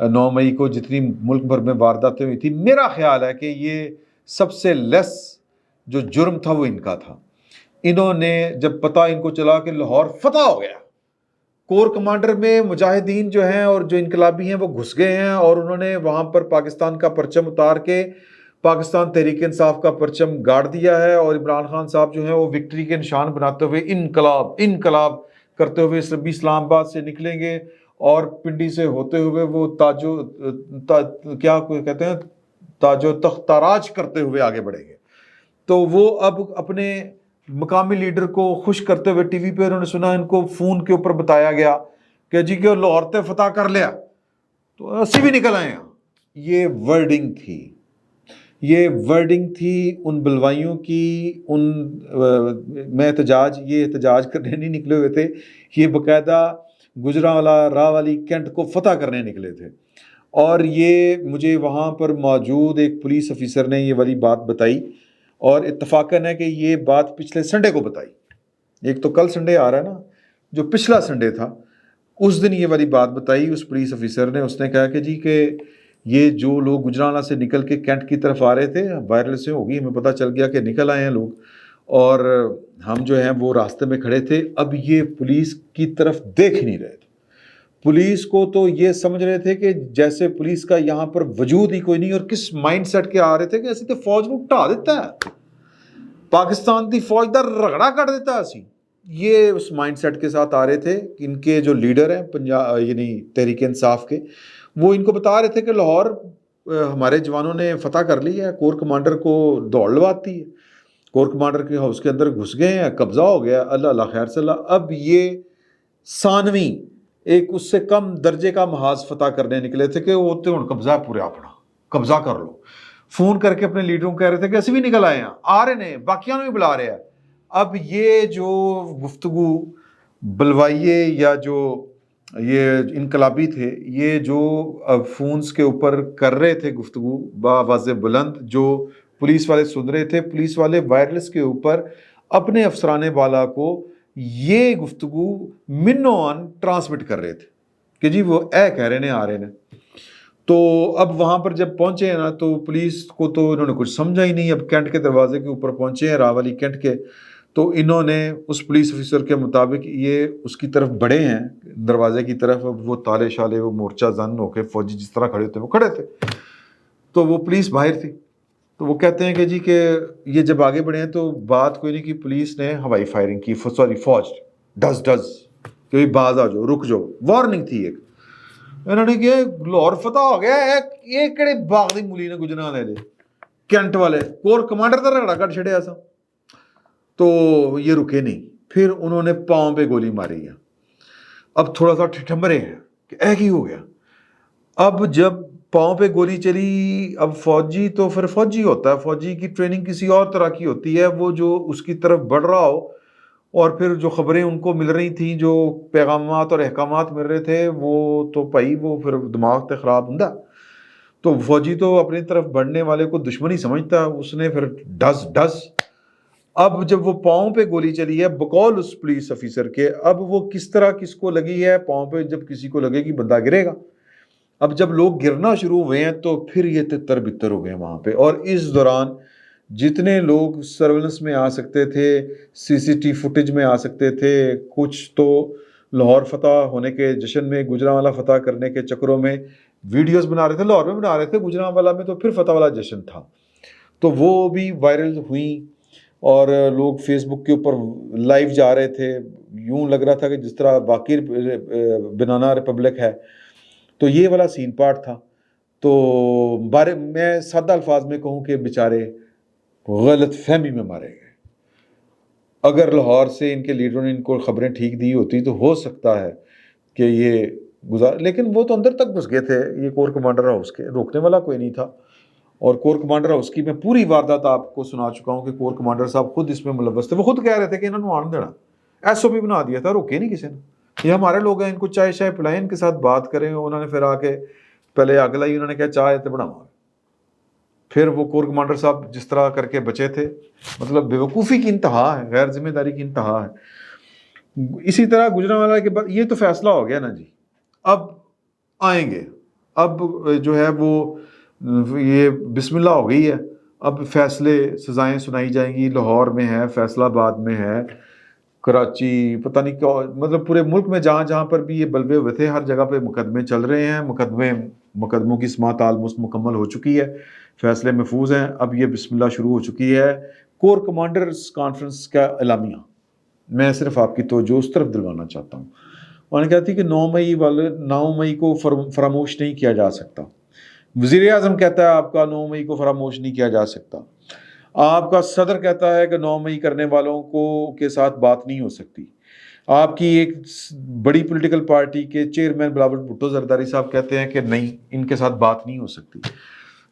9 مئی کو جتنی ملک بھر میں وارداتیں ہوئی تھی، میرا خیال ہے کہ یہ سب سے لیس جو جرم تھا وہ ان کا تھا۔ انہوں نے جب پتہ ان کو چلا کہ لاہور فتح ہو گیا، کور کمانڈر میں مجاہدین جو ہیں اور جو انقلابی ہیں وہ گھس گئے ہیں، اور انہوں نے وہاں پر پاکستان کا پرچم اتار کے پاکستان تحریک انصاف کا پرچم گاڑ دیا ہے، اور عمران خان صاحب جو ہیں وہ وکٹری کے نشان بناتے ہوئے انقلاب انقلاب کرتے ہوئے اسلام آباد سے نکلیں گے، اور پنڈی سے ہوتے ہوئے وہ کیا کہتے ہیں تاج و تخت تاراج کرتے ہوئے آگے بڑھیں گے۔ تو وہ اب اپنے مقامی لیڈر کو خوش کرتے ہوئے ٹی وی پہ انہوں نے سنا، ان کو فون کے اوپر بتایا گیا کہ جی کہ لاہور تے فتح کر لیا، تو اسی بھی نکل آئے ہیں۔ یہ ورڈنگ تھی ان بلوائیوں کی، میں یہ احتجاج کرنے نہیں نکلے ہوئے تھے، یہ باقاعدہ گجرانوالہ راہ والی کینٹ کو فتح کرنے نکلے تھے۔ اور یہ مجھے وہاں پر موجود ایک پولیس افیسر نے یہ والی بات بتائی، اور اتفاقاً ہے کہ یہ بات پچھلے سنڈے کو بتائی، ایک تو کل سنڈے آ رہا ہے نا، جو پچھلا سنڈے تھا اس دن یہ والی بات بتائی اس پولیس افیسر نے۔ اس نے کہا کہ جی کہ یہ جو لوگ گجرانوالہ سے نکل کے کینٹ کی طرف آ رہے تھے، وائرل سے ہوگی، ہمیں پتہ چل گیا کہ نکل آئے ہیں لوگ، اور ہم جو ہیں وہ راستے میں کھڑے تھے، اب یہ پولیس کی طرف دیکھ نہیں رہے تھے۔ پولیس کو تو یہ سمجھ رہے تھے کہ جیسے پولیس کا یہاں پر وجود ہی کوئی نہیں، اور کس مائنڈ سیٹ کے آ رہے تھے کہ ایسے تو فوج کو اٹھا دیتا ہے، پاکستان دی فوج دا رگڑا کر دیتا ہے اسی، یہ اس مائنڈ سیٹ کے ساتھ آ رہے تھے۔ ان کے جو لیڈر ہیں یعنی تحریک انصاف کے، وہ ان کو بتا رہے تھے کہ لاہور ہمارے جوانوں نے فتح کر لی ہے، کور کمانڈر کو دوڑ لواتی ہے، کور کمانڈر کے ہاؤس کے اندر گھس گئے ہیں، قبضہ ہو گیا، اللہ اللہ خیر صلی اللہ۔ اب یہ ثانوی ایک اس سے کم درجے کا محاذ فتح کرنے نکلے تھے کہ وہ تو قبضہ پورے اپنا قبضہ کر لو۔ فون کر کے اپنے لیڈروں کو کہہ رہے تھے کہ ایسے بھی نکل آئے ہیں، آ رہے ہیں، باقیوں نے بھی بلا رہے ہیں۔ اب یہ جو گفتگو بلوائیے یا جو یہ انقلابی تھے، یہ جو فونز کے اوپر کر رہے تھے گفتگو بآواز بلند، جو پولیس والے سن رہے تھے، پولیس والے وائرلیس کے اوپر اپنے افسرانے والا کو یہ گفتگو منوان ٹرانسمٹ کر رہے تھے کہ جی وہ کہہ رہے ہیں آ رہے ہیں۔ تو اب وہاں پر جب پہنچے ہیں نا، تو پولیس کو تو انہوں نے کچھ سمجھا ہی نہیں۔ اب کینٹ کے دروازے کے اوپر پہنچے ہیں، راہ والی کینٹ کے، تو انہوں نے اس پولیس افیسر کے مطابق یہ اس کی طرف بڑھے ہیں دروازے کی طرف، وہ تالے شالے وہ مورچہ زن ہو کے فوجی جس طرح کھڑے ہوتے وہ کھڑے تھے، تو وہ پولیس باہر تھی۔ تو وہ کہتے ہیں کہ جی کہ یہ جب آگے بڑھے ہیں تو بات کوئی نہیں کی، پولیس نے ہوائی فائرنگ کی، فوج ڈز کہ باز آ جاؤ، رک جاؤ، وارننگ تھی ایک۔ انہوں نے کیا لاہور فتح ہو گیا، ایک کڑے باغ دی مولی نے گجرانوالے دے کینٹ والے کور کمانڈر دا رگڑا کٹ چھڑیا سا، تو یہ رکے نہیں، پھر انہوں نے پاؤں پہ گولی ماری ہے۔ اب تھوڑا سا ٹھٹھمرے ہیں کہ کی ہو گیا۔ اب جب پاؤں پہ گولی چلی، اب فوجی تو پھر فوجی ہوتا ہے، فوجی کی ٹریننگ کسی اور طرح کی ہوتی ہے، وہ جو اس کی طرف بڑھ رہا ہو اور پھر جو خبریں ان کو مل رہی تھیں، جو پیغامات اور احکامات مل رہے تھے، وہ تو بھائی وہ پھر دماغ تے خراب ہوندا۔ تو فوجی تو اپنی طرف بڑھنے والے کو دشمنی سمجھتا، اس نے پھر ڈس۔ اب جب وہ پاؤں پہ گولی چلی ہے بقول اس پولیس افیسر کے، اب وہ کس طرح کس کو لگی ہے پاؤں پہ، جب کسی کو لگے گی بندہ گرے گا۔ اب جب لوگ گرنا شروع ہوئے ہیں تو پھر یہ تتر بتر ہو گئے وہاں پہ، اور اس دوران جتنے لوگ سرولنس میں آ سکتے تھے، سی سی ٹی فوٹیج میں آ سکتے تھے، کچھ تو لاہور فتح ہونے کے جشن میں، گجرانوالہ فتح کرنے کے چکروں میں ویڈیوز بنا رہے تھے، لاہور میں بنا رہے تھے، گجرانوالہ میں تو پھر فتح والا جشن تھا، تو وہ بھی وائرل ہوئیں، اور لوگ فیس بک کے اوپر لائیو جا رہے تھے، یوں لگ رہا تھا کہ جس طرح باقی بنانا ریپبلک ہے۔ تو یہ والا سین پارٹ تھا۔ تو میں سادہ الفاظ میں کہوں کہ بیچارے غلط فہمی میں مارے گئے۔ اگر لاہور سے ان کے لیڈروں نے ان کو خبریں ٹھیک دی ہوتی تو ہو سکتا ہے کہ یہ لیکن وہ تو اندر تک گھس گئے تھے، یہ کور کمانڈر ہاؤس کے، روکنے والا کوئی نہیں تھا۔ اور کور کمانڈر ہاؤس کی میں پوری واردات آپ کو سنا چکا ہوں کہ کور کمانڈر صاحب خود اس میں ملوث تھے، وہ خود کہہ رہے تھے کہ انہوں نے آن دینا، ایس او پی بنا دیا تھا، روکے نہیں کسی نے، یہ ہمارے لوگ ہیں، ان کو چائے شائے پلائیں، ان کے ساتھ بات کریں۔ انہوں نے پھر آ کے پہلے آگ لائی، انہوں نے کہا چائے تو بناؤ، پھر وہ کور کمانڈر صاحب جس طرح کر کے بچے تھے، مطلب بیوقوفی کی انتہا ہے، غیر ذمہ داری کی انتہا ہے۔ اسی طرح گجرانوالہ کے بعد یہ تو فیصلہ ہو گیا نا جی، اب آئیں گے اب جو ہے وہ یہ بسم اللہ ہو گئی ہے، اب فیصلے سزائیں سنائی جائیں گی، لاہور میں ہے، فیصل آباد میں ہے، کراچی، پتہ نہیں کیا، مطلب پورے ملک میں جہاں جہاں پر بھی یہ بلوے ہوئے تھے ہر جگہ پہ مقدمے چل رہے ہیں، مقدموں کی سماعت آلموسٹ مکمل ہو چکی ہے، فیصلے محفوظ ہیں، اب یہ بسم اللہ شروع ہو چکی ہے۔ کور کمانڈرز کانفرنس کا اعلامیہ، میں صرف آپ کی توجہ اس طرف دلوانا چاہتا ہوں۔ انہوں نے کہا تھی کہ 9 مئی کو فراموش نہیں کیا جا سکتا۔ وزیر اعظم کہتا ہے آپ کا 9 مئی کو فراموش نہیں کیا جا سکتا، آپ کا صدر کہتا ہے کہ 9 مئی کرنے والوں کو کے ساتھ بات نہیں ہو سکتی، آپ کی ایک بڑی پولیٹیکل پارٹی کے چیئرمین بلاول بھٹو زرداری صاحب کہتے ہیں کہ نہیں، ان کے ساتھ بات نہیں ہو سکتی۔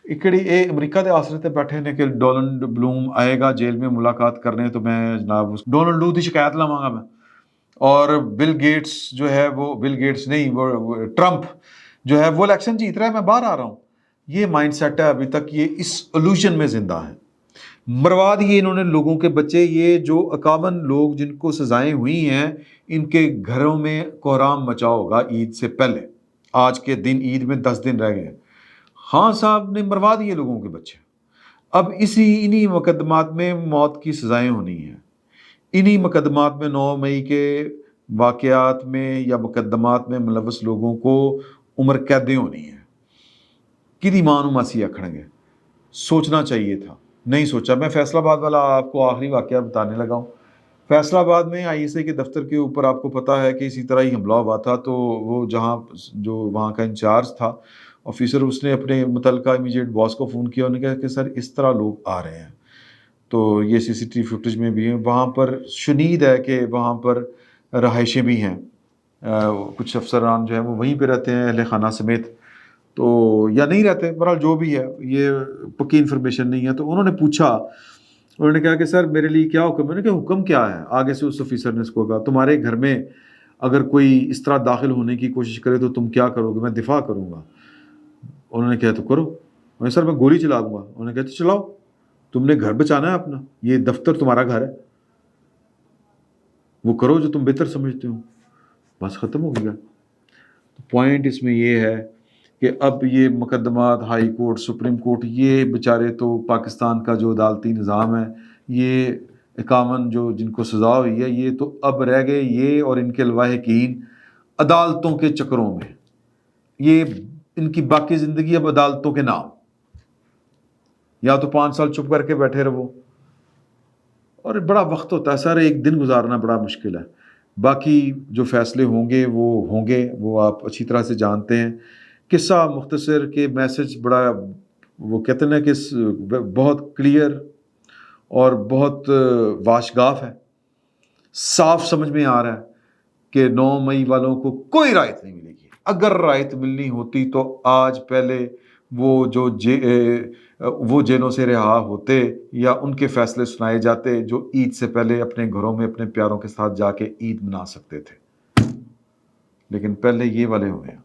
اکڑی اے امریکہ دے آسرے تے بیٹھے نے کہ ڈونلڈ بلوم آئے گا جیل میں ملاقات کرنے، تو میں جناب ڈونلڈ بلوم کی شکایت لواں گا میں، اور بل گیٹس جو ہے وہ بل گیٹس نہیں، وہ ٹرمپ جو ہے وہ الیکشن جیت رہا ہے، میں باہر آ رہا ہوں۔ یہ مائنڈ سیٹ ہے، ابھی تک یہ اس الوژن میں زندہ ہے۔ مروا دیے انہوں نے لوگوں کے بچے، یہ جو 51 لوگ جن کو سزائیں ہوئی ہیں، ان کے گھروں میں کوحرام مچا ہوگا عید سے پہلے، آج کے دن عید میں 10 دن رہ گئے، خان صاحب نے مروا دیے لوگوں کے بچے۔ اب انہی مقدمات میں موت کی سزائیں ہونی ہیں، انہی مقدمات میں 9 مئی کے واقعات میں یا مقدمات میں ملوث لوگوں کو عمر قیدیں ہونی ہیں۔ کدی ماں نو ماسی آکھن گے، سوچنا چاہیے تھا، نہیں سوچا۔ میں فیصل آباد والا آپ کو آخری واقعہ بتانے لگا ہوں۔ فیصل آباد میں آئی ایس اے کے دفتر کے اوپر آپ کو پتہ ہے کہ اسی طرح ہی حملہ ہوا تھا، تو وہ جو وہاں کا انچارج تھا آفیسر، اس نے اپنے متعلقہ امیجیٹ باس کو فون کیا، انہوں نے کہا کہ سر اس طرح لوگ آ رہے ہیں، تو یہ سی سی ٹی وی فوٹیج میں بھی ہیں، وہاں پر شنید ہے کہ وہاں پر رہائشیں بھی ہیں، کچھ افسران جو ہیں وہ وہیں پہ رہتے ہیں اہل خانہ سمیت، تو یا نہیں رہتے، بہرحال جو بھی ہے یہ پکی انفارمیشن نہیں ہے۔ تو انہوں نے پوچھا، انہوں نے کہا کہ سر میرے لیے کیا حکم ہے؟ میں نے کہا حکم کیا ہے؟ آگے سے اس آفیسر نے اس کو کہا تمہارے گھر میں اگر کوئی اس طرح داخل ہونے کی کوشش کرے تو تم کیا کرو گے؟ میں دفاع کروں گا۔ انہوں نے کہا تو کرو۔ میں نے سر میں گولی چلا دوں گا۔ انہوں نے کہا تو چلاؤ، تم نے گھر بچانا ہے اپنا، یہ دفتر تمہارا گھر ہے، وہ کرو جو تم بہتر سمجھتے ہو۔ بس ختم ہو گیا۔ پوائنٹ اس میں یہ ہے کہ اب یہ مقدمات ہائی کورٹ، سپریم کورٹ، یہ بیچارے تو پاکستان کا جو عدالتی نظام ہے، یہ 51 جو جن کو سزا ہوئی ہے، یہ تو اب رہ گئے یہ اور ان کے لواحقین عدالتوں کے چکروں میں، یہ ان کی باقی زندگی اب عدالتوں کے نام، یا تو 5 سال چپ کر کے بیٹھے رہو، اور بڑا وقت ہوتا ہے سر، ایک دن گزارنا بڑا مشکل ہے۔ باقی جو فیصلے ہوں گے وہ آپ اچھی طرح سے جانتے ہیں۔ قصہ مختصر کے میسج بڑا، وہ کہتے ہیں کہ بہت کلیئر اور بہت واشگاف ہے، صاف سمجھ میں آ رہا ہے کہ 9 مئی والوں کو کوئی رعایت نہیں ملے گی۔ اگر رعایت ملنی ہوتی تو آج پہلے وہ جیلوں سے رہا ہوتے یا ان کے فیصلے سنائے جاتے جو عید سے پہلے اپنے گھروں میں اپنے پیاروں کے ساتھ جا کے عید منا سکتے تھے، لیکن پہلے یہ والے ہوئے ہیں۔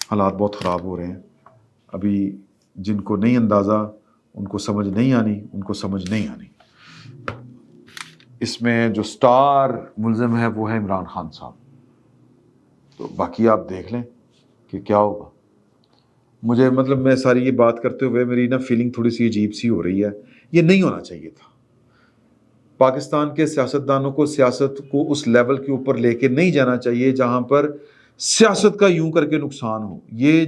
حالات بہت خراب ہو رہے ہیں، ابھی جن کو نہیں اندازہ، ان کو سمجھ نہیں آنی، ان کو سمجھ نہیں آنی۔ اس میں جو سٹار ملزم ہے وہ ہے عمران خان صاحب، تو باقی آپ دیکھ لیں کہ کیا ہوگا۔ مجھے مطلب میں ساری یہ بات کرتے ہوئے میری فیلنگ تھوڑی سی عجیب سی ہو رہی ہے، یہ نہیں ہونا چاہیے تھا۔ پاکستان کے سیاستدانوں کو سیاست کو اس لیول کے اوپر لے کے نہیں جانا چاہیے جہاں پر سیاست کا یوں کر کے نقصان ہو۔ یہ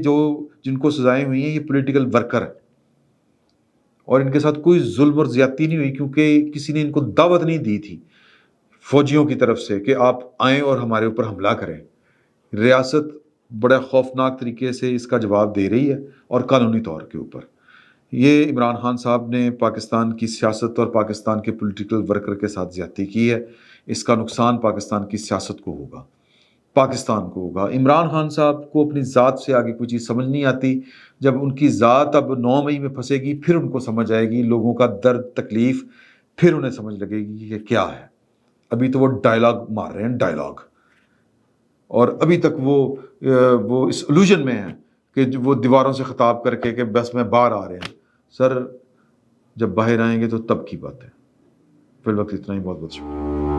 جن کو سزائیں ہوئی ہیں یہ پولیٹیکل ورکر ہے، اور ان کے ساتھ کوئی ظلم اور زیادتی نہیں ہوئی، کیونکہ کسی نے ان کو دعوت نہیں دی تھی فوجیوں کی طرف سے کہ آپ آئیں اور ہمارے اوپر حملہ کریں۔ ریاست بڑا خوفناک طریقے سے اس کا جواب دے رہی ہے، اور قانونی طور کے اوپر یہ عمران خان صاحب نے پاکستان کی سیاست اور پاکستان کے پولیٹیکل ورکر کے ساتھ زیادتی کی ہے۔ اس کا نقصان پاکستان کی سیاست کو ہوگا، پاکستان کو ہوگا۔ عمران خان صاحب کو اپنی ذات سے آگے کوئی چیز سمجھ نہیں آتی۔ جب ان کی ذات اب 9 مئی میں پھنسے گی پھر ان کو سمجھ آئے گی لوگوں کا درد تکلیف، پھر انہیں سمجھ لگے گی کہ کیا ہے۔ ابھی تو وہ ڈائلاگ مار رہے ہیں، ڈائلاگ، اور ابھی تک وہ اس الوژن میں ہیں کہ وہ دیواروں سے خطاب کر کے کہ بس میں باہر آ رہے ہیں۔ سر جب باہر آئیں گے تو تب کی بات ہے۔ فی الوقت اتنا ہی، بہت بہت شکریہ۔